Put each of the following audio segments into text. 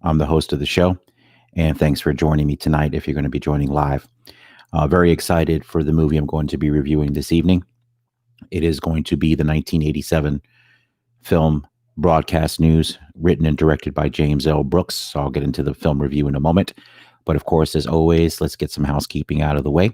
I'm the host of the show, and thanks for joining me tonight if you're going to be joining live. Very excited for the movie I'm going to be reviewing this evening. It is going to be the 1987 film Broadcast News, written and directed by James L. Brooks. So I'll get into the film review in a moment. But of course, as always, let's get some housekeeping out of the way.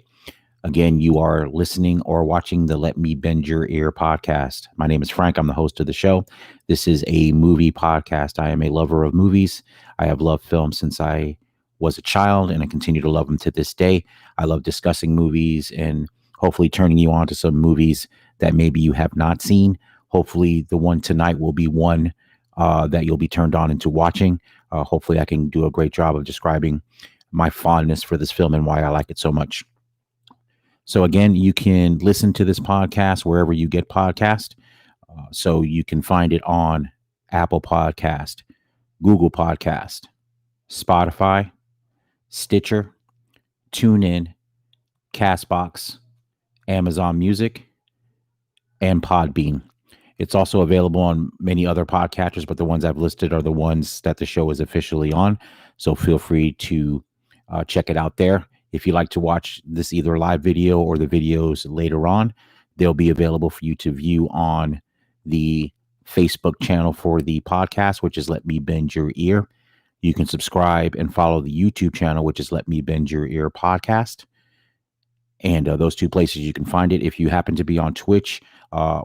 Again, you are listening or watching the Let Me Bend Your Ear podcast. My name is Frank. I'm the host of the show. This is a movie podcast. I am a lover of movies. I have loved film since I was a child, and I continue to love them to this day. I love discussing movies and hopefully turning you on to some movies that maybe you have not seen. Hopefully the one tonight will be one that you'll be turned on into watching. Hopefully I can do a great job of describing my fondness for this film and why I like it so much. So again, you can listen to this podcast wherever you get podcast. So you can find it on Apple Podcast, Google Podcast, Spotify, Stitcher, TuneIn, Castbox, Amazon Music, and Podbean. It's also available on many other podcatchers, but the ones I've listed are the ones that the show is officially on. So feel free to check it out there. If you like to watch this either live video or the videos later on, they'll be available for you to view on the Facebook channel for the podcast, which is Let Me Bend Your Ear. You can subscribe and follow the YouTube channel, which is Let Me Bend Your Ear podcast. And those two places you can find it. If you happen to be on Twitch,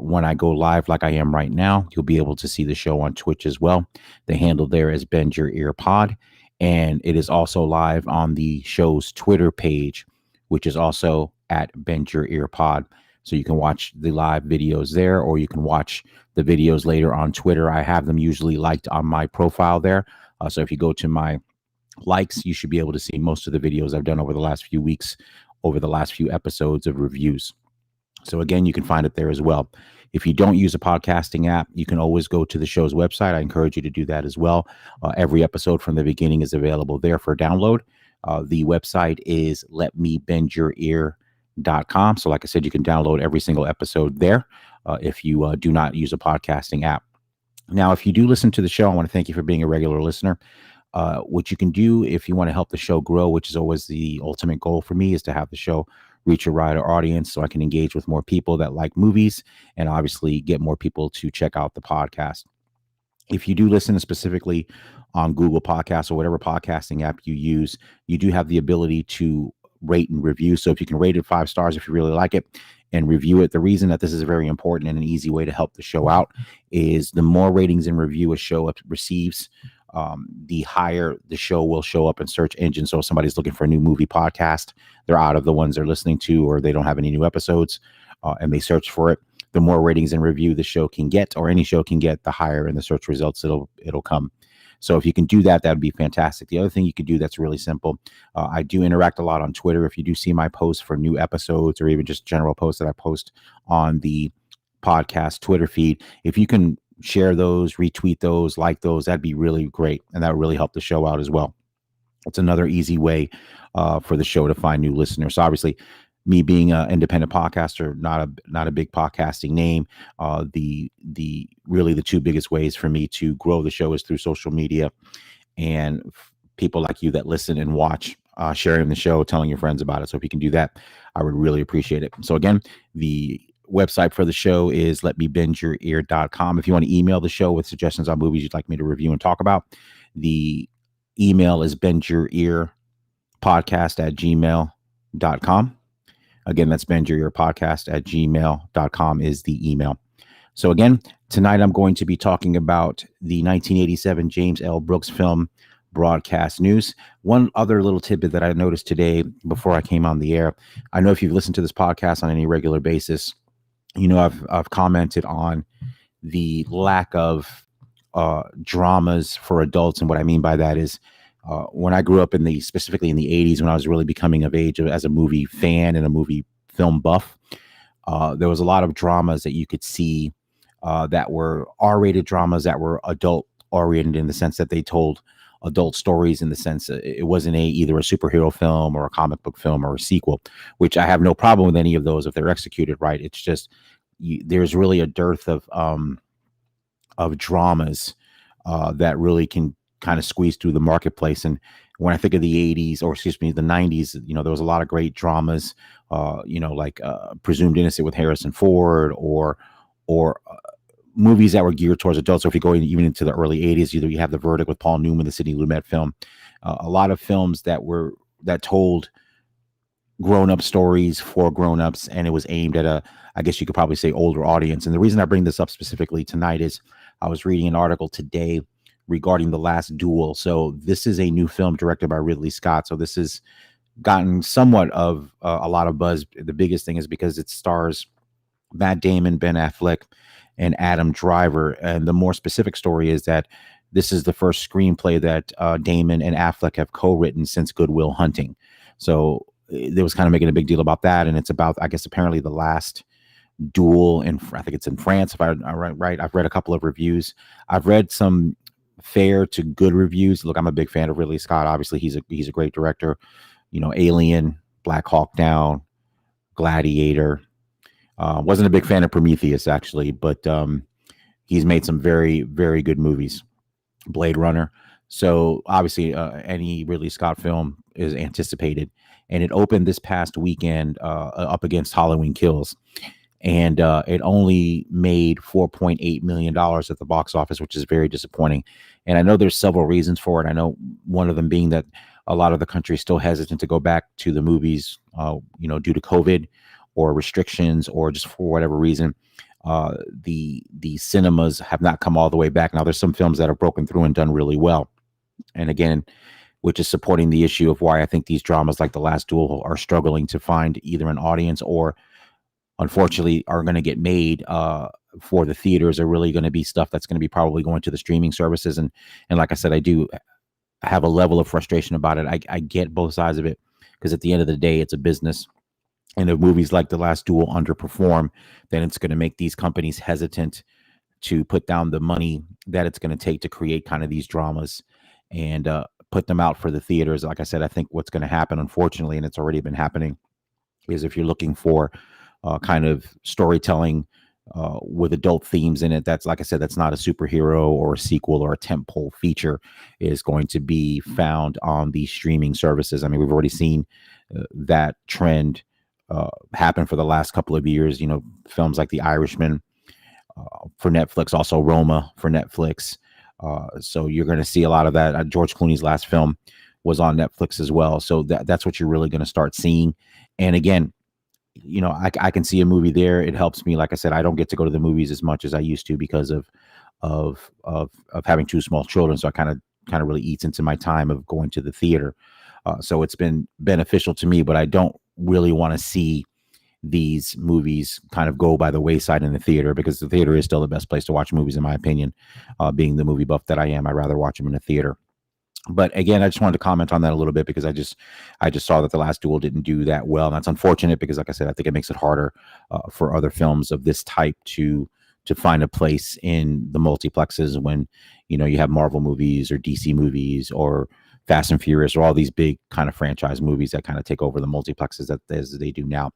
when I go live like I am right now, you'll be able to see the show on Twitch as well. The handle there is Bend Your Ear Pod. And it is also live on the show's Twitter page, which is also at Bend Your Ear Pod. So you can watch the live videos there, or you can watch the videos later on Twitter. I have them usually liked on my profile there. So if you go to my likes, you should be able to see most of the videos I've done over the last few weeks, over the last few episodes of reviews. So again, you can find it there as well. If you don't use a podcasting app, you can always go to the show's website. I encourage you to do that as well. Every episode from the beginning is available there for download. The website is letmebendyourear.com. So like I said, you can download every single episode there if you do not use a podcasting app. Now, if you do listen to the show, I want to thank you for being a regular listener. What you can do if you want to help the show grow, which is always the ultimate goal for me, is to have the show reach a wider audience so I can engage with more people that like movies and obviously get more people to check out the podcast. If you do listen specifically on Google Podcasts or whatever podcasting app you use, you do have the ability to rate and review. So if you can rate it 5 stars if you really like it and review it. The reason that this is very important and an easy way to help the show out is the more ratings and review a show receives, the higher the show will show up in search engines. So if somebody's looking for a new movie podcast, they're out of the ones they're listening to, or they don't have any new episodes, and they search for it. The more ratings and review the show can get, or any show can get, the higher in the search results it'll come. So if you can do that, that would be fantastic. The other thing you can do that's really simple, I do interact a lot on Twitter. If you do see my posts for new episodes or even just general posts that I post on the podcast Twitter feed, if you can share those, retweet those, like those, that'd be really great. And that would really help the show out as well. It's another easy way for the show to find new listeners. So obviously, me being an independent podcaster, not a big podcasting name, the really the two biggest ways for me to grow the show is through social media and people like you that listen and watch, sharing the show, telling your friends about it. So if you can do that, I would really appreciate it. So again, the website for the show is letmebendyourear.com. If you want to email the show with suggestions on movies you'd like me to review and talk about, the email is bendyourearpodcast@gmail.com. Again, that's bendyourearpodcast@gmail.com is the email. So again, tonight I'm going to be talking about the 1987 James L. Brooks film, Broadcast News. One other little tidbit that I noticed today before I came on the air, I know if you've listened to this podcast on any regular basis, you know, I've commented on the lack of dramas for adults. And what I mean by that is when I grew up specifically in the 80s, when I was really becoming of age as a movie fan and a movie film buff, there was a lot of dramas that you could see that were R-rated dramas that were adult oriented in the sense that they told adult stories, in the sense that it wasn't either a superhero film or a comic book film or a sequel, which I have no problem with any of those if they're executed right. It's just there's really a dearth of dramas that really can kind of squeezed through the marketplace. And when I think of the 80s, or excuse me, the 90s, there was a lot of great dramas, like Presumed Innocent with Harrison Ford, or movies that were geared towards adults. So if you go even into the early 80s, you have The Verdict with Paul Newman, the Sidney Lumet film, a lot of films that told grown-up stories for grown-ups, and it was aimed at I guess you could probably say, older audience. And the reason I bring this up specifically tonight is I was reading an article today regarding The Last Duel. So this is a new film directed by Ridley Scott. So this has gotten somewhat of a lot of buzz. The biggest thing is because it stars Matt Damon, Ben Affleck, and Adam Driver. And the more specific story is that this is the first screenplay that Damon and Affleck have co-written since Good Will Hunting. So they was kind of making a big deal about that. And it's about, I guess, apparently the last duel I think it's in France, if I'm right. I've read a couple of reviews. I've read some fair to good reviews. Look, I'm a big fan of Ridley Scott. Obviously, he's a great director. Alien, Black Hawk Down, Gladiator. Wasn't a big fan of Prometheus, actually, but he's made some very, very good movies. Blade Runner. So obviously, any Ridley Scott film is anticipated, and it opened this past weekend up against Halloween Kills, and it only made $4.8 million at the box office, which is very disappointing. And I know there's several reasons for it. I know one of them being that a lot of the country is still hesitant to go back to the movies, due to COVID or restrictions, or just for whatever reason. The cinemas have not come all the way back. Now, there's some films that have broken through and done really well. And again, which is supporting the issue of why I think these dramas like The Last Duel are struggling to find either an audience, or unfortunately are going to get made for the theaters, are really going to be stuff that's going to be probably going to the streaming services. And like I said, I do have a level of frustration about it. I get both sides of it, because at the end of the day, it's a business. And if movies like The Last Duel underperform, then it's going to make these companies hesitant to put down the money that it's going to take to create kind of these dramas and put them out for the theaters. Like I said, I think what's going to happen, unfortunately, and it's already been happening, is if you're looking for kind of storytelling with adult themes in it, that's, like I said, that's not a superhero or a sequel or a tentpole feature, is going to be found on the streaming services. I mean, we've already seen that trend happen for the last couple of years. Films like The Irishman for Netflix, also Roma for Netflix. So you're going to see a lot of that. George Clooney's last film was on Netflix as well. So that's what you're really going to start seeing. And again, I can see a movie there. It helps me. Like I said, I don't get to go to the movies as much as I used to because of having two small children. So I kind of really eats into my time of going to the theater. So it's been beneficial to me, but I don't really want to see these movies kind of go by the wayside in the theater, because the theater is still the best place to watch movies, in my opinion. Being the movie buff that I am, I'd rather watch them in a theater. But again, I just wanted to comment on that a little bit, because I just saw that The Last Duel didn't do that well. And that's unfortunate, because like I said, I think it makes it harder for other films of this type to find a place in the multiplexes when, you have Marvel movies or DC movies or Fast and Furious, or all these big kind of franchise movies that kind of take over the multiplexes as they do now.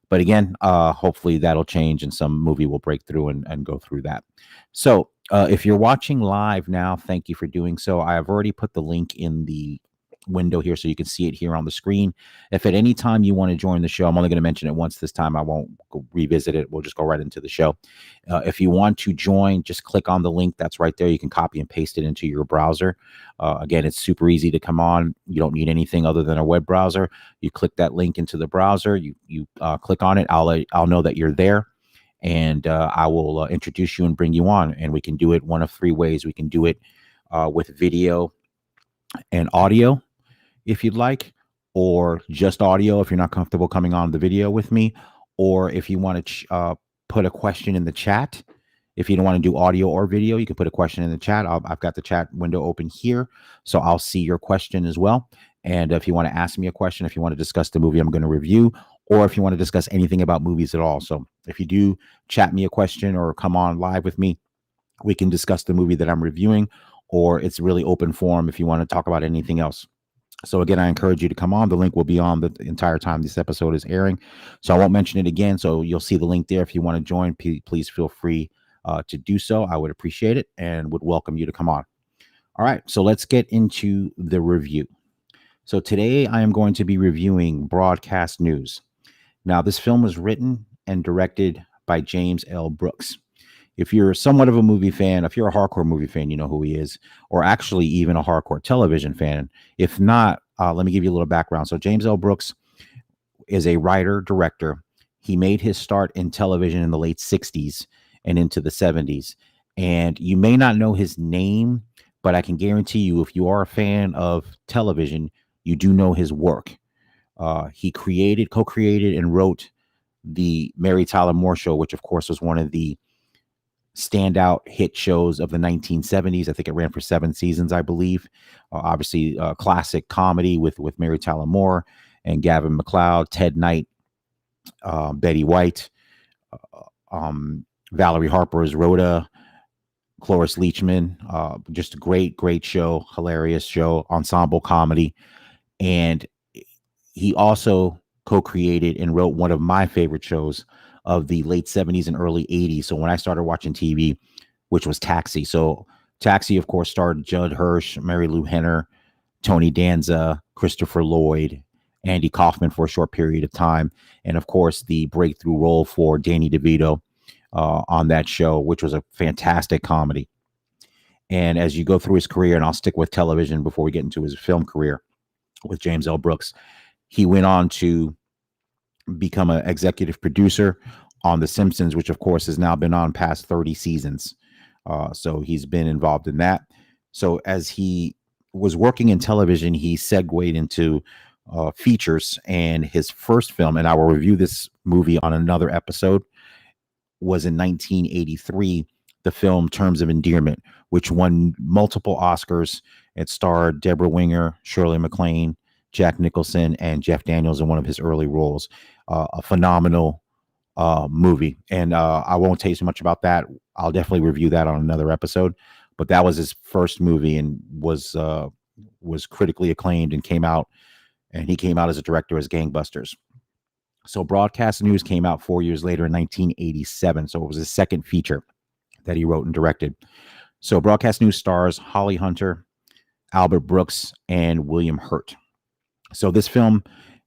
But again, hopefully that'll change and some movie will break through and go through that. So if you're watching live now, thank you for doing so. I have already put the link in the window here so you can see it here on the screen. If at any time you want to join the show, I'm only going to mention it once this time. I won't revisit it. We'll just go right into the show. If you want to join, just click on the link that's right there. You can copy and paste it into your browser. Again, it's super easy to come on. You don't need anything other than a web browser. You click that link into the browser. You click on it. I'll know that you're there, and I will introduce you and bring you on. And we can do it one of three ways. We can do it with video and audio, if you'd like, or just audio if you're not comfortable coming on the video with me, or if you want to put a question in the chat. If you don't want to do audio or video, you can put a question in the chat. I've got the chat window open here, so I'll see your question as well. And if you want to ask me a question, if you want to discuss the movie I'm going to review, or if you want to discuss anything about movies at all. So if you do chat me a question or come on live with me, we can discuss the movie that I'm reviewing, or it's really open forum if you want to talk about anything else. So again, I encourage you to come on. The link will be on the entire time this episode is airing, so I won't mention it again. So you'll see the link there. If you want to join, please feel free to do so. I would appreciate it and would welcome you to come on. All right, so let's get into the review. So today I am going to be reviewing Broadcast News. Now, this film was written and directed by James L. Brooks. If you're somewhat of a movie fan, if you're a hardcore movie fan, you know who he is, or actually even a hardcore television fan. If not, let me give you a little background. So James L. Brooks is a writer, director. He made his start in television in the late 60s and into the 70s. And you may not know his name, but I can guarantee you, if you are a fan of television, you do know his work. He created, co-created, and wrote the Mary Tyler Moore Show, which of course was one of the standout hit shows of the 1970s. I think it ran for 7 seasons, I believe. Obviously, classic comedy with Mary Tyler Moore and Gavin MacLeod, Ted Knight, Betty White, Valerie Harper as Rhoda, Cloris Leachman. Just a great show, hilarious show, ensemble comedy. And he also co-created and wrote one of my favorite shows of the late 70s and early 80s. So when I started watching TV, which was Taxi. So Taxi, of course, starred Judd Hirsch, Mary Lou Henner, Tony Danza, Christopher Lloyd, Andy Kaufman for a short period of time. And of course, the breakthrough role for Danny DeVito on that show, which was a fantastic comedy. And as you go through his career, and I'll stick with television before we get into his film career with James L. Brooks, he went on to become an executive producer on The Simpsons, which of course has now been on past 30 seasons. So he's been involved in that. So as he was working in television, he segued into features, and his first film, and I will review this movie on another episode, was in 1983, the film Terms of Endearment, which won multiple Oscars. It starred Deborah Winger, Shirley MacLaine, Jack Nicholson, and Jeff Daniels in one of his early roles. A phenomenal movie. And I won't tell you so much about that. I'll definitely review that on another episode. But that was his first movie, and was critically acclaimed, and he came out as a director as gangbusters. So Broadcast News came out 4 years later in 1987. So it was his second feature that he wrote and directed. So Broadcast News stars Holly Hunter, Albert Brooks, and William Hurt. So this film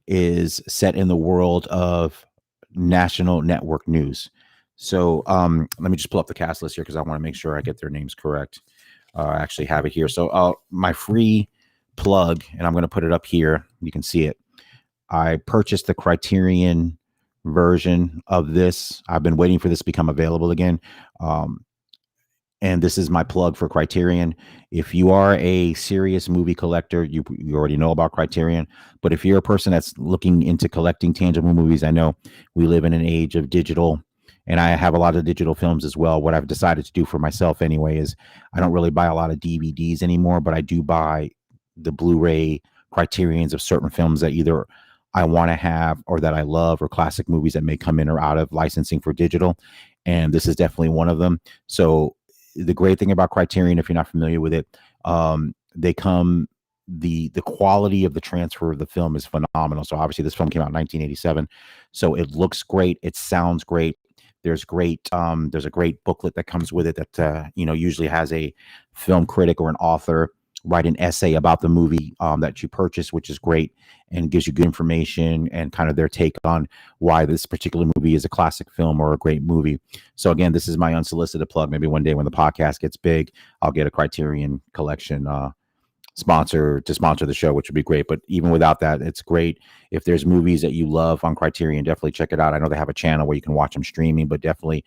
is set in the world of national network news. So let me just pull up the cast list here, because I want to make sure I get their names correct. I actually have it here. So my free plug, and I'm going to put it up here. You can see it. I purchased the Criterion version of this. I've been waiting for this to become available again. And this is my plug for Criterion. If you are a serious movie collector, you already know about Criterion. But if you're a person that's looking into collecting tangible movies, I know we live in an age of digital, and I have a lot of digital films as well. What I've decided to do for myself anyway is I don't really buy a lot of DVDs anymore, but I do buy the Blu-ray Criterions of certain films that either I want to have, or that I love, or classic movies that may come in or out of licensing for digital. And this is definitely one of them. So the great thing about Criterion, if you're not familiar with it, the quality of the transfer of the film is phenomenal. So obviously this film came out in 1987. So it looks great. It sounds great. There's a great booklet that comes with it that, usually has a film critic or an author write an essay about the movie that you purchase, which is great, and gives you good information and kind of their take on why this particular movie is a classic film or a great movie. So again, this is my unsolicited plug. Maybe one day when the podcast gets big, I'll get a Criterion collection sponsor the show, which would be great. But even without that, it's great. If there's movies that you love on Criterion, definitely check it out. I know they have a channel where you can watch them streaming, but definitely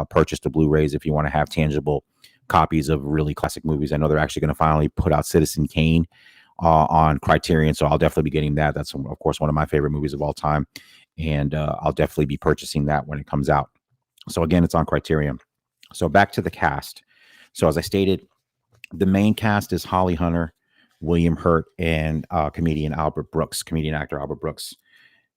purchase the Blu-rays if you want to have tangible copies of really classic movies. I know they're actually going to finally put out Citizen Kane on Criterion, so I'll definitely be getting that. That's, of course, one of my favorite movies of all time, and I'll definitely be purchasing that when it comes out. So again, it's on Criterion. So back to the cast. So as I stated, the main cast is Holly Hunter, William Hurt, and comedian actor Albert Brooks.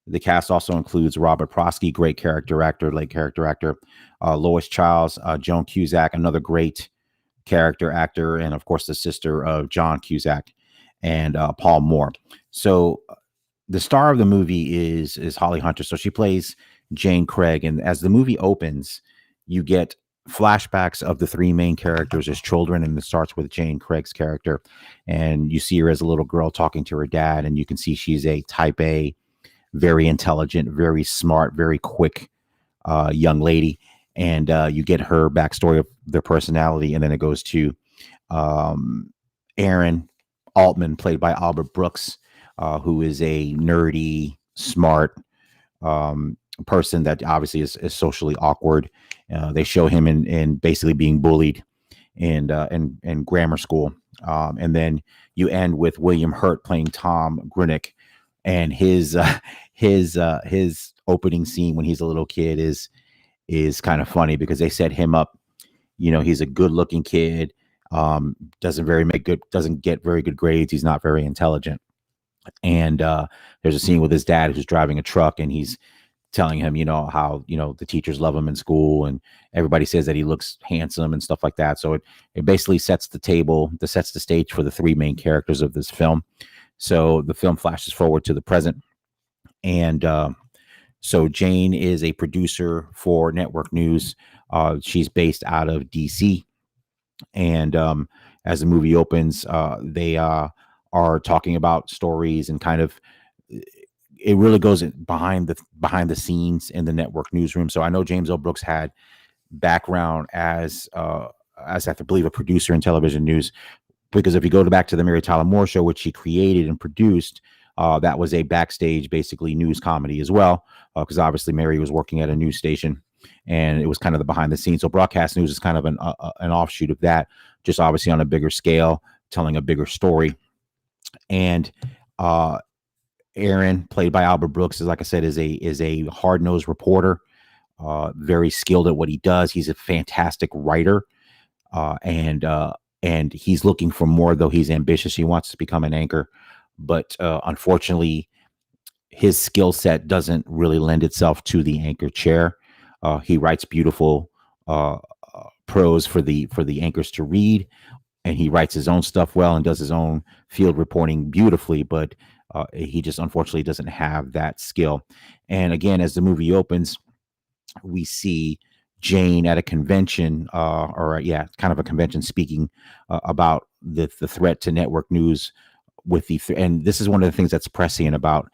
The cast also includes Robert Prosky, late character actor, Lois Childs, Joan Cusack, another great character actor, and of course the sister of John Cusack, and Paul Moore. So the star of the movie is Holly Hunter. So she plays Jane Craig, and as the movie opens, you get flashbacks of the three main characters as children, and it starts with Jane Craig's character, and you see her as a little girl talking to her dad, and you can see she's a type A, very intelligent, very smart, very quick young lady, and you get her backstory of their personality, and then it goes to Aaron Altman, played by Albert Brooks, who is a nerdy, smart person that obviously is socially awkward. They show him in basically being bullied in grammar school, and then you end with William Hurt playing Tom Grunick, and his opening scene when he's a little kid is kind of funny because they set him up. He's a good looking kid, doesn't get very good grades. He's not very intelligent, and there's a scene with his dad who's driving a truck, and he's telling him, how, the teachers love him in school and everybody says that he looks handsome and stuff like that. So it basically sets the stage for the three main characters of this film. So the film flashes forward to the present. And so Jane is a producer for network news. She's based out of DC. And as the movie opens, they are talking about stories and kind of, it really goes behind the scenes in the network newsroom. So I know James L. Brooks had background as I believe a producer in television news, because if you go back to the Mary Tyler Moore Show, which he created and produced, that was a backstage basically news comedy as well, because obviously Mary was working at a news station, and it was kind of the behind the scenes. So broadcast news is kind of an offshoot of that, just obviously on a bigger scale, telling a bigger story. And Aaron, played by Albert Brooks, is, like I said, is a hard-nosed reporter, very skilled at what he does. He's a fantastic writer, and he's looking for more, though he's ambitious. He wants to become an anchor, but unfortunately, his skill set doesn't really lend itself to the anchor chair. He writes beautiful prose for the anchors to read, and he writes his own stuff well and does his own field reporting beautifully, but he just unfortunately doesn't have that skill. And again, as the movie opens, we see Jane at a convention, kind of a convention, speaking about the threat to network news with and this is one of the things that's prescient about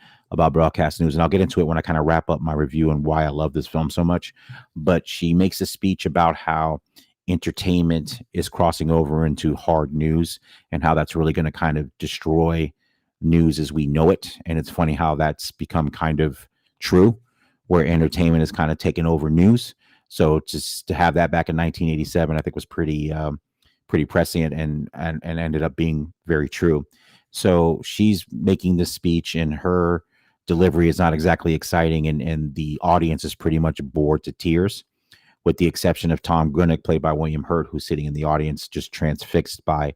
broadcast news. And I'll get into it when I kind of wrap up my review and why I love this film so much. But she makes a speech about how entertainment is crossing over into hard news and how that's really going to kind of destroy news as we know it. And it's funny how that's become kind of true, where entertainment is kind of taken over news. So just to have that back in 1987, I think was pretty prescient and ended up being very true. So she's making this speech, and her delivery is not exactly exciting, and the audience is pretty much bored to tears, with the exception of Tom Grunick, played by William Hurt, who's sitting in the audience just transfixed by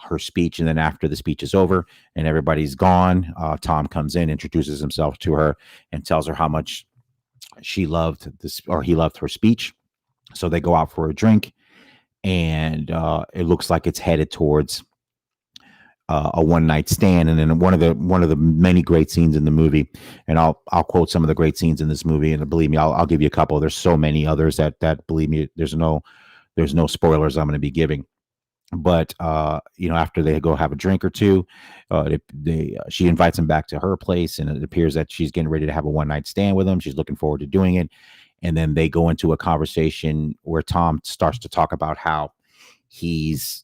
her speech. And then after the speech is over and everybody's gone, Tom comes in, introduces himself to her, and tells her how much he loved her speech. So they go out for a drink, and it looks like it's headed towards a one-night stand. And then one of the many great scenes in the movie, and I'll quote some of the great scenes in this movie, and believe me, I'll give you a couple. There's so many others that believe me, there's no spoilers I'm going to be giving. But after they go have a drink or two, she invites him back to her place, and it appears that she's getting ready to have a one-night stand with him. She's looking forward to doing it. And then they go into a conversation where Tom starts to talk about how he's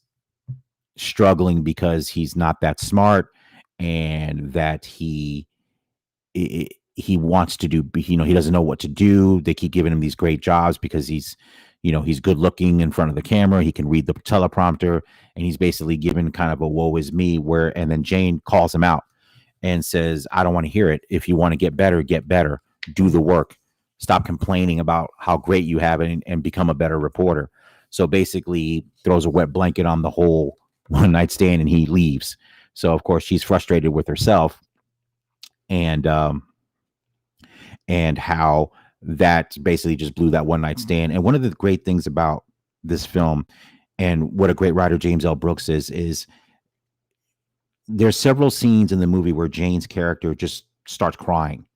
struggling because he's not that smart, and that he wants to do, he doesn't know what to do. They keep giving him these great jobs because he's good looking in front of the camera. He can read the teleprompter, and he's basically given kind of a woe is me and then Jane calls him out and says, I don't want to hear it. If you want to get better, do the work. Stop complaining about how great you have it, and become a better reporter. So basically throws a wet blanket on the whole one night stand, and he leaves. So of course she's frustrated with herself, and how that basically just blew that one night stand. And one of the great things about this film, and what a great writer James L. Brooks is there's several scenes in the movie where Jane's character just starts crying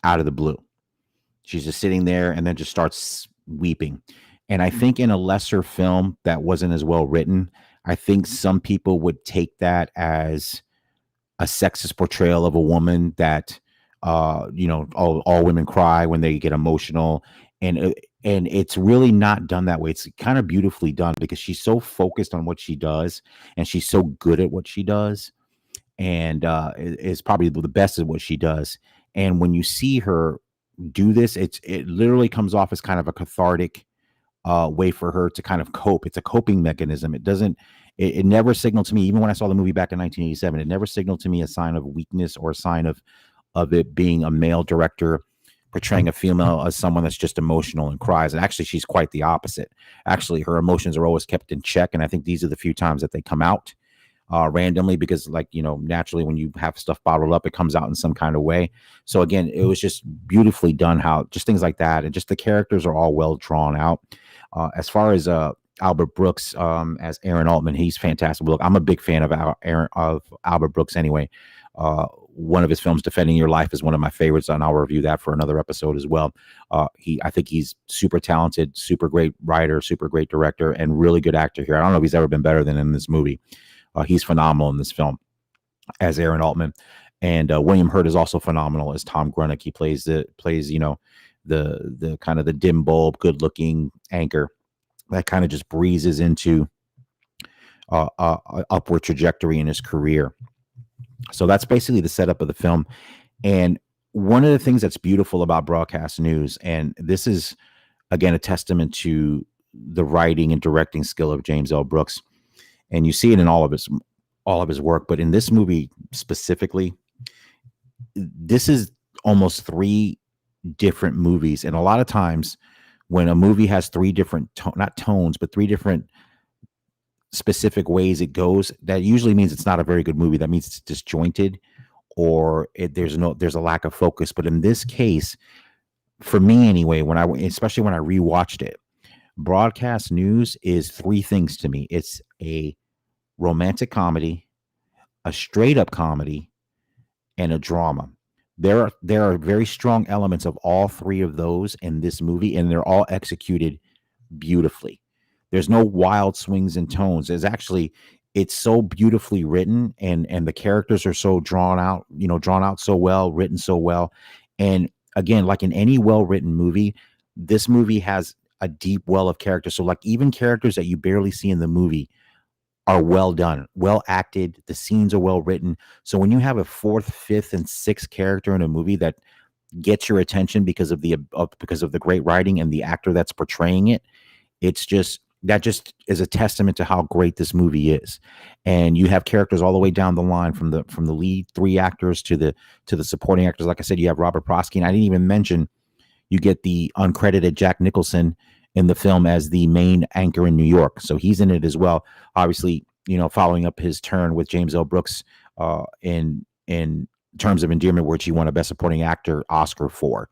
out of the blue. She's just sitting there and then just starts weeping. And I think in a lesser film that wasn't as well written, I think some people would take that as a sexist portrayal of a woman that, all women cry when they get emotional. And it's really not done that way. It's kind of beautifully done because she's so focused on what she does and she's so good at what she does, and is probably the best at what she does. And when you see her do this, it literally comes off as kind of a cathartic way for her to kind of cope. It's a coping mechanism. It never signaled to me, even when I saw the movie back in 1987, it never signaled to me a sign of weakness or a sign of it being a male director portraying a female as someone that's just emotional and cries. And actually, she's quite the opposite. Actually, her emotions are always kept in check. And I think these are the few times that they come out randomly, because naturally when you have stuff bottled up, it comes out in some kind of way. So again, it was just beautifully done, how just things like that, and just the characters are all well drawn out. As far as Albert Brooks as Aaron Altman, he's fantastic. Look, I'm a big fan of Albert Brooks anyway. One of his films, Defending Your Life, is one of my favorites, and I'll review that for another episode as well. I think he's super talented, super great writer, super great director, and really good actor here. I don't know if he's ever been better than in this movie. He's phenomenal in this film as Aaron Altman, and William Hurt is also phenomenal as Tom Grunick. He plays the kind of the dim bulb, good looking anchor that kind of just breezes into upward trajectory in his career. So that's basically the setup of the film. And one of the things that's beautiful about broadcast news, and this is again a testament to the writing and directing skill of James L. Brooks, and you see it in all of his work, but in this movie specifically, this is almost three different movies. And a lot of times when a movie has three different not tones, but three different specific ways it goes, that usually means it's not a very good movie. That means it's disjointed, or there's a lack of focus. But in this case, for me anyway, especially when I rewatched it, broadcast news is three things to me. It's a romantic comedy, a straight up comedy, and a drama. There are very strong elements of all three of those in this movie, and they're all executed beautifully. There's no wild swings in tones. It's so beautifully written, and the characters are so drawn out so well, written so well. And again, like in any well-written movie, this movie has a deep well of characters. So like even characters that you barely see in the movie are well done, well acted. The scenes are well written. So when you have a fourth, fifth, and sixth character in a movie that gets your attention because of the great writing and the actor that's portraying it, that just is a testament to how great this movie is. And you have characters all the way down the line, from the lead three actors to the supporting actors. Like I said, you have Robert Prosky, and I didn't even mention you get the uncredited Jack Nicholson in the film as the main anchor in New York. So he's in it as well. Obviously, following up his turn with James L. Brooks in Terms of Endearment, which he won a Best Supporting Actor Oscar for,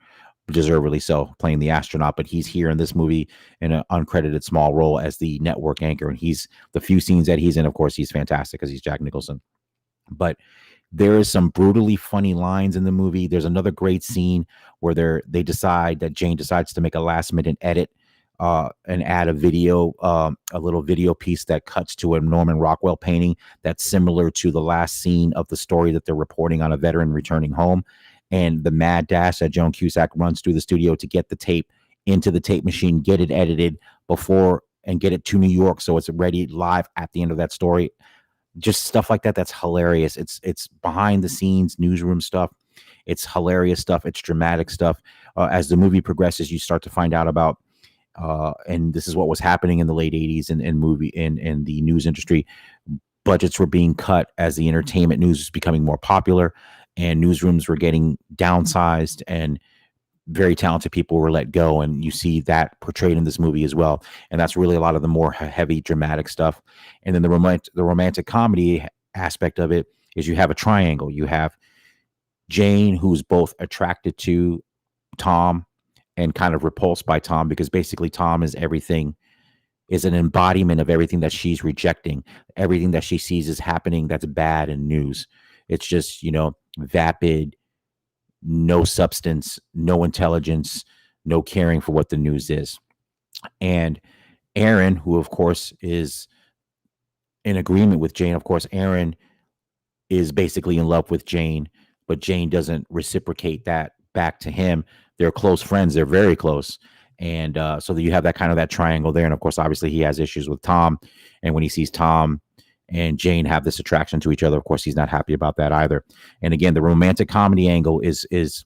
deservedly so, playing the astronaut. But he's here in this movie in an uncredited small role as the network anchor. And the few scenes that he's in, of course, he's fantastic because he's Jack Nicholson. But there is some brutally funny lines in the movie. There's another great scene where Jane decides to make a last minute edit and add a little video piece that cuts to a Norman Rockwell painting that's similar to the last scene of the story that they're reporting on a veteran returning home. And the mad dash that Joan Cusack runs through the studio to get the tape into the tape machine, get it edited before, and get it to New York so it's ready live at the end of that story. Just stuff like that. That's hilarious. It's behind the scenes newsroom stuff. It's hilarious stuff. It's dramatic stuff. As the movie progresses, you start to find out about, and this is what was happening in the late 80s in the news industry. Budgets were being cut as the entertainment news was becoming more popular, and newsrooms were getting downsized, and very talented people were let go. And you see that portrayed in this movie as well. And that's really a lot of the more heavy dramatic stuff. And then the romantic comedy aspect of it is you have a triangle. You have Jane, who's both attracted to Tom and kind of repulsed by Tom, because basically Tom is an embodiment of everything that she's rejecting. Everything that she sees is happening that's bad in news. It's just, vapid, no substance, no intelligence, no caring for what the news is. And Aaron, who of course is in agreement with Jane, of course, Aaron is basically in love with Jane, but Jane doesn't reciprocate that back to him. They're close friends. They're very close. And so that you have that kind of that triangle there. And of course, obviously he has issues with Tom. And when he sees Tom and Jane have this attraction to each other, of course, he's not happy about that either. And again, the romantic comedy angle is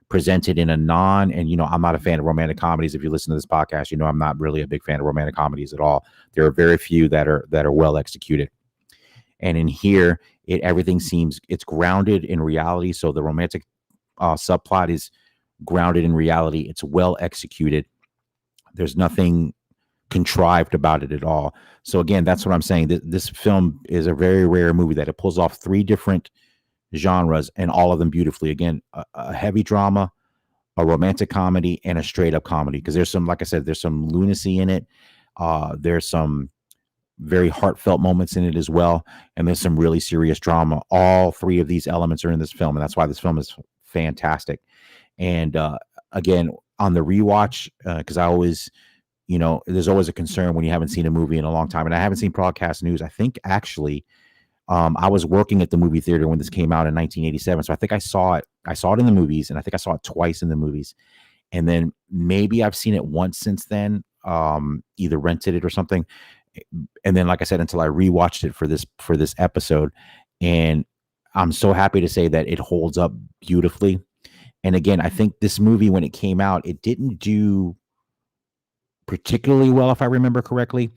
presented in a and I'm not a fan of romantic comedies. If you listen to this podcast, I'm not really a big fan of romantic comedies at all. There are very few that are well executed. And in here, everything seems it's grounded in reality. So the romantic subplot is grounded in reality. It's well executed. There's nothing contrived about it at all. So again, that's what I'm saying. This film is a very rare movie that it pulls off three different genres and all of them beautifully. Again, a heavy drama, a romantic comedy, and a straight up comedy. Because there's some, like I said, there's some lunacy in it. There's some very heartfelt moments in it as well, and there's some really serious drama. All three of these elements are in this film, and that's why this film is fantastic. And again, on the rewatch, because I always, there's always a concern when you haven't seen a movie in a long time, and I haven't seen Broadcast News. I think actually, I was working at the movie theater when this came out in 1987, so I think I saw it. I saw it in the movies, and I think I saw it twice in the movies, and then maybe I've seen it once since then, either rented it or something. And then, like I said, until I rewatched it for this episode, and I'm so happy to say that it holds up beautifully. And again, I think this movie, when it came out, it didn't do particularly well, if I remember correctly.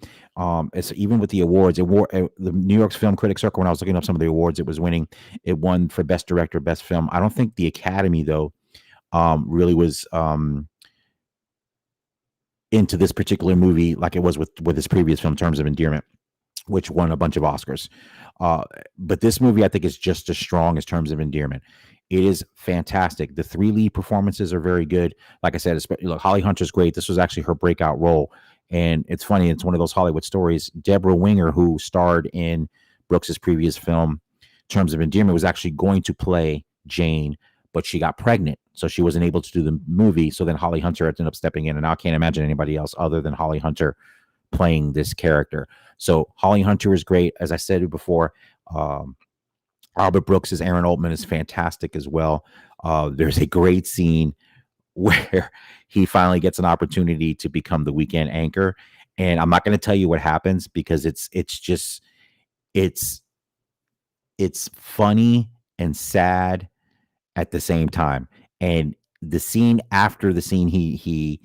It's even with the awards, the New York's Film Critics Circle. When I was looking up some of the awards it was winning, it won for Best Director, Best Film. I don't think the Academy though really was into this particular movie like it was with his previous film, Terms of Endearment, which won a bunch of Oscars. But this movie, I think, is just as strong as Terms of Endearment. It is fantastic. The three lead performances are very good. Like I said, look, Holly Hunter's great. This was actually her breakout role. And it's funny, it's one of those Hollywood stories. Deborah Winger, who starred in Brooks's previous film, Terms of Endearment, was actually going to play Jane, but she got pregnant, so she wasn't able to do the movie. So then Holly Hunter ended up stepping in, and I can't imagine anybody else other than Holly Hunter playing this character. So Holly Hunter is great. As I said before, Albert Brooks as Aaron Altman is fantastic as well. There's a great scene where he finally gets an opportunity to become the weekend anchor, and I'm not going to tell you what happens because it's funny and sad at the same time. And the scene after the scene, he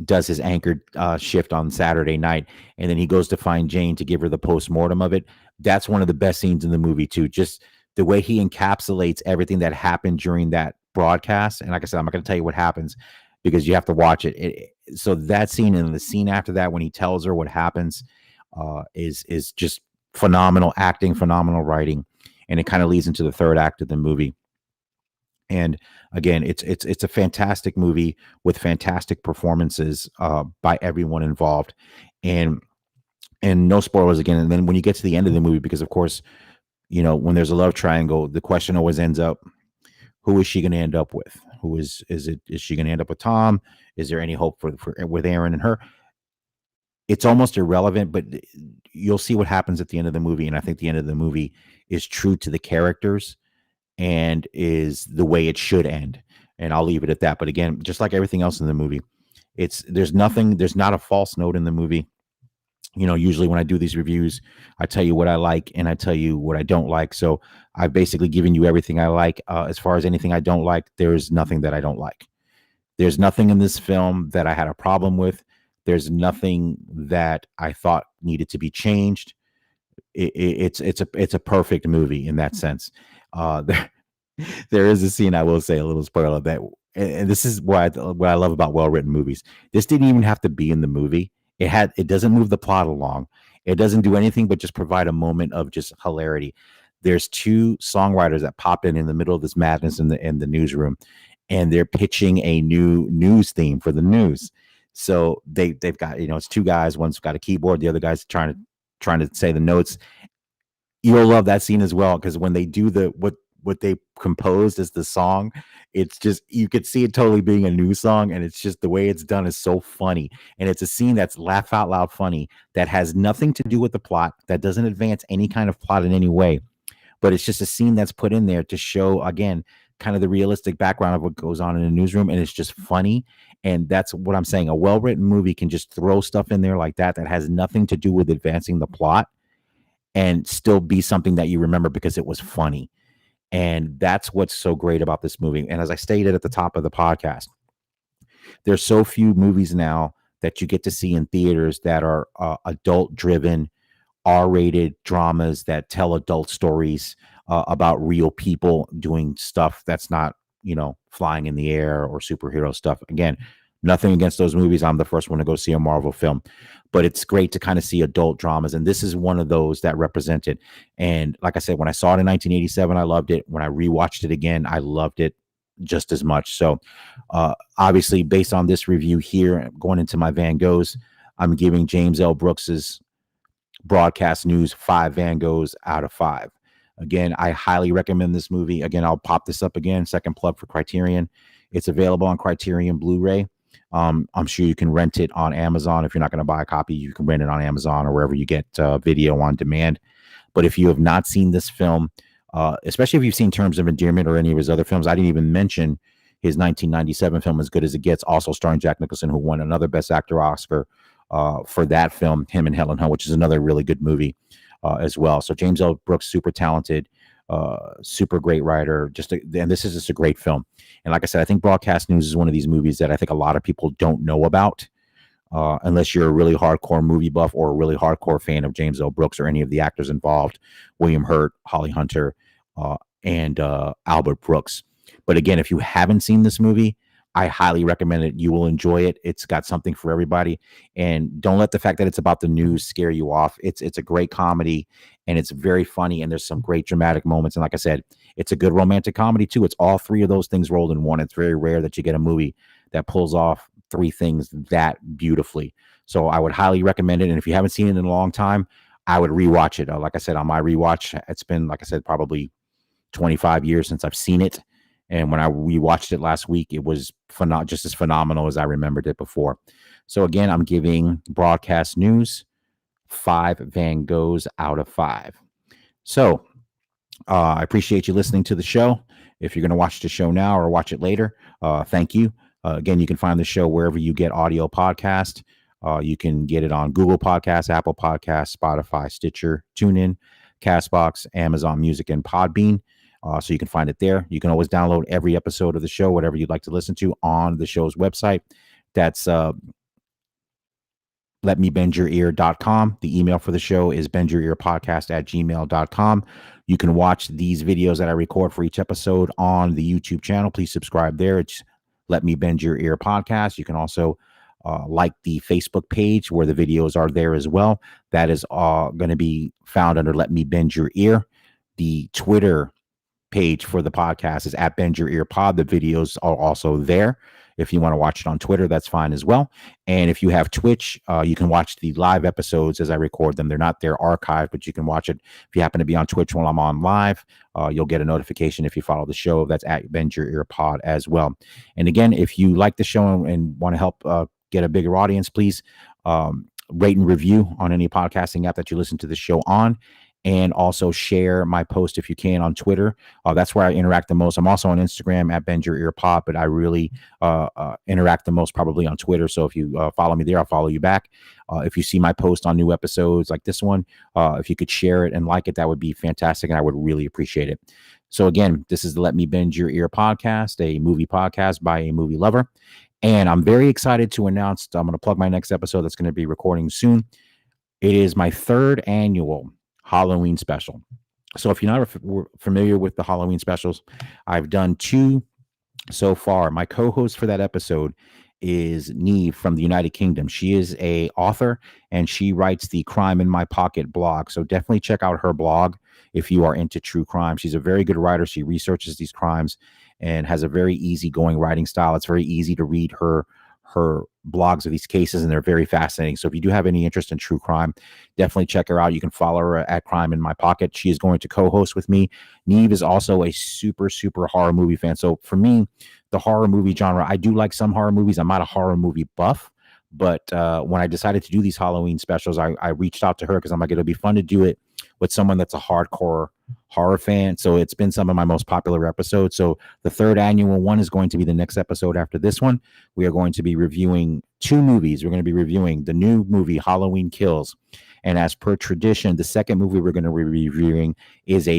does his anchor shift on Saturday night, and then he goes to find Jane to give her the postmortem of it. That's one of the best scenes in the movie too. Just the way he encapsulates everything that happened during that broadcast. And like I said, I'm not going to tell you what happens because you have to watch it. So that scene and the scene after that, when he tells her what happens, is just phenomenal acting, phenomenal writing, and it kind of leads into the third act of the movie. And again, it's a fantastic movie with fantastic performances by everyone involved, and no spoilers again. And then when you get to the end of the movie, because of course, when there's a love triangle, the question always ends up, who is she going to end up with? Is she going to end up with Tom? Is there any hope with Aaron and her? It's almost irrelevant, but you'll see what happens at the end of the movie. And I think the end of the movie is true to the characters and is the way it should end. And I'll leave it at that. But again, just like everything else in the movie, there's not a false note in the movie. Usually when I do these reviews, I tell you what I like and I tell you what I don't like. So I've basically given you everything I like. As far as anything I don't like, there's nothing that I don't like. There's nothing in this film that I had a problem with. There's nothing that I thought needed to be changed. It's a perfect movie in that sense. There is a scene, I will say, a little spoiler that, and this is what I love about well-written movies. This didn't even have to be in the movie. It doesn't move the plot along. It doesn't do anything but just provide a moment of just hilarity. There's two songwriters that pop in the middle of this madness in the newsroom, and they're pitching a new news theme for the news. So they've got, it's two guys. One's got a keyboard, the other guy's trying to say the notes. You'll love that scene as well, because when they do what they composed as the song, it's just, you could see it totally being a new song, and it's just the way it's done is so funny. And it's a scene that's laugh out loud funny, that has nothing to do with the plot, that doesn't advance any kind of plot in any way, but it's just a scene that's put in there to show, again, kind of the realistic background of what goes on in a newsroom, and it's just funny. And that's what I'm saying. A well-written movie can just throw stuff in there like that has nothing to do with advancing the plot, and still be something that you remember because it was funny. And that's what's so great about this movie. And as I stated at the top of the podcast, there's so few movies now that you get to see in theaters that are adult driven, R-rated dramas that tell adult stories about real people doing stuff that's not, flying in the air or superhero stuff. Again, nothing against those movies. I'm the first one to go see a Marvel film, but it's great to kind of see adult dramas. And this is one of those that represented. And like I said, when I saw it in 1987, I loved it. When I rewatched it again, I loved it just as much. So obviously, based on this review here, going into my Van Goghs, I'm giving James L. Brooks's Broadcast News 5 Van Goghs out of 5. Again, I highly recommend this movie. Again, I'll pop this up again. Second plug for Criterion. It's available on Criterion Blu-ray. I'm sure you can rent it on Amazon. If you're not going to buy a copy, you can rent it on Amazon or wherever you get video on demand. But if you have not seen this film, especially if you've seen Terms of Endearment or any of his other films, I didn't even mention his 1997 film, As Good as It Gets, also starring Jack Nicholson, who won another Best Actor Oscar for that film, him and Helen Hunt, which is another really good movie as well. So James L. Brooks, super talented, super great writer. And this is just a great film. And like I said, I think Broadcast News is one of these movies that I think a lot of people don't know about, unless you're a really hardcore movie buff or a really hardcore fan of James L. Brooks or any of the actors involved, William Hurt, Holly Hunter, and Albert Brooks. But again, if you haven't seen this movie, I highly recommend it. You will enjoy it. It's got something for everybody. And don't let the fact that it's about the news scare you off. It's a great comedy, and it's very funny, and there's some great dramatic moments. And like I said, it's a good romantic comedy too. It's all three of those things rolled in one. It's very rare that you get a movie that pulls off three things that beautifully. So I would highly recommend it. And if you haven't seen it in a long time, I would rewatch it. Like I said, on my rewatch, it's been, like I said, probably 25 years since I've seen it. And when I rewatched it last week, it was just as phenomenal as I remembered it before. So again, I'm giving Broadcast News 5 Van Goghs out of 5. So I appreciate you listening to the show. If you're going to watch the show now or watch it later, thank you. Again, you can find the show wherever you get audio podcast. You can get it on Google Podcasts, Apple Podcasts, Spotify, Stitcher, TuneIn, CastBox, Amazon Music, and Podbean. So you can find it there. You can always download every episode of the show, whatever you'd like to listen to, on the show's website. That's letmebendyourear.com. The email for the show is bendyourearpodcast@gmail.com. You can watch these videos that I record for each episode on the YouTube channel. Please subscribe there. It's Let Me Bend Your Ear Podcast. You can also like the Facebook page where the videos are there as well. That is going to be found under Let Me Bend Your Ear. The Twitter page for the podcast is @BendYourEarPod. The videos are also there. If you want to watch it on Twitter, that's fine as well. And if you have Twitch, you can watch the live episodes as I record them. They're not there archived, but you can watch it. If you happen to be on Twitch while I'm on live, you'll get a notification if you follow the show. That's @BendYourEarPod as well. And again, if you like the show and want to help get a bigger audience, please rate and review on any podcasting app that you listen to the show on. And also share my post if you can on Twitter. That's where I interact the most. I'm also on Instagram @BendYourEarPod, but I really interact the most probably on Twitter. So if you follow me there, I'll follow you back. If you see my post on new episodes like this one, if you could share it and like it, that would be fantastic, and I would really appreciate it. So again, this is the Let Me Bend Your Ear podcast, a movie podcast by a movie lover. And I'm very excited to announce, I'm going to plug my next episode that's going to be recording soon. It is my 3rd annual Halloween special. So if you're not familiar with the Halloween specials, I've done 2 so far. My co-host for that episode is Neve from the United Kingdom. She is a author, and she writes the Crime in My Pocket blog. So definitely check out her blog if you are into true crime. She's a very good writer. She researches these crimes and has a very easygoing writing style. It's very easy to read her her blogs of these cases, and they're very fascinating. So if you do have any interest in true crime, definitely check her out. You can follow her at Crime in My Pocket. She is going to co-host with me. Neve is also a super, super horror movie fan. So for me, the horror movie genre, I do like some horror movies. I'm not a horror movie buff, but when I decided to do these Halloween specials, I reached out to her because I'm like, it'll be fun to do it with someone that's a hardcore horror fan. So it's been some of my most popular episodes. So the third annual one is going to be the next episode after this one. We are going to be reviewing two movies. We're going to be reviewing the new movie Halloween Kills, and as per tradition, the second movie we're going to be reviewing is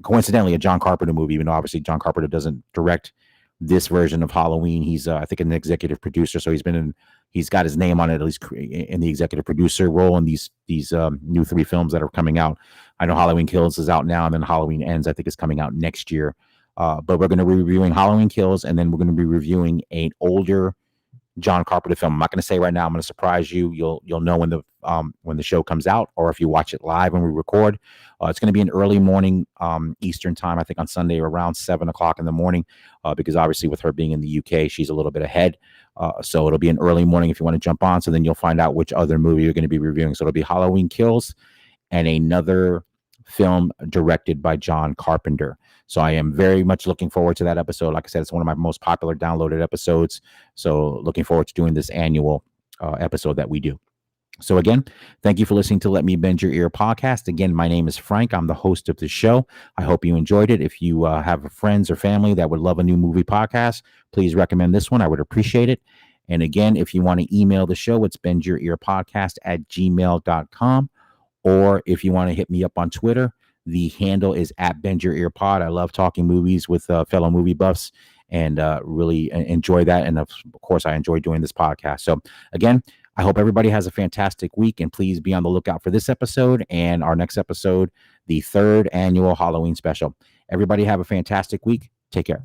coincidentally a John Carpenter movie, even though obviously John Carpenter doesn't direct this version of Halloween. He's I think an executive producer, so he's got his name on it, at least in the executive producer role in these new three films that are coming out. I know Halloween Kills is out now, and then Halloween Ends I think is coming out next year. But we're going to be reviewing Halloween Kills, and then we're going to be reviewing an older John Carpenter film. I'm not going to say right now. I'm going to surprise you. You'll know when the show comes out, or if you watch it live when we record. It's going to be an early morning Eastern time, I think on Sunday around 7:00 in the morning, because obviously with her being in the UK, she's a little bit ahead. So it'll be an early morning if you want to jump on. So then you'll find out which other movie you're going to be reviewing. So it'll be Halloween Kills and another film directed by John Carpenter. So I am very much looking forward to that episode. Like I said, it's one of my most popular downloaded episodes. So looking forward to doing this annual episode that we do. So again, thank you for listening to Let Me Bend Your Ear podcast. Again, my name is Frank. I'm the host of the show. I hope you enjoyed it. If you have friends or family that would love a new movie podcast, please recommend this one. I would appreciate it. And again, if you want to email the show, it's bendyourearpodcast@gmail.com. Or if you want to hit me up on Twitter, the handle is @BendYourEarPod. I love talking movies with fellow movie buffs, and really enjoy that. And of course, I enjoy doing this podcast. So again, I hope everybody has a fantastic week, and please be on the lookout for this episode and our next episode, the third annual Halloween special. Everybody have a fantastic week. Take care.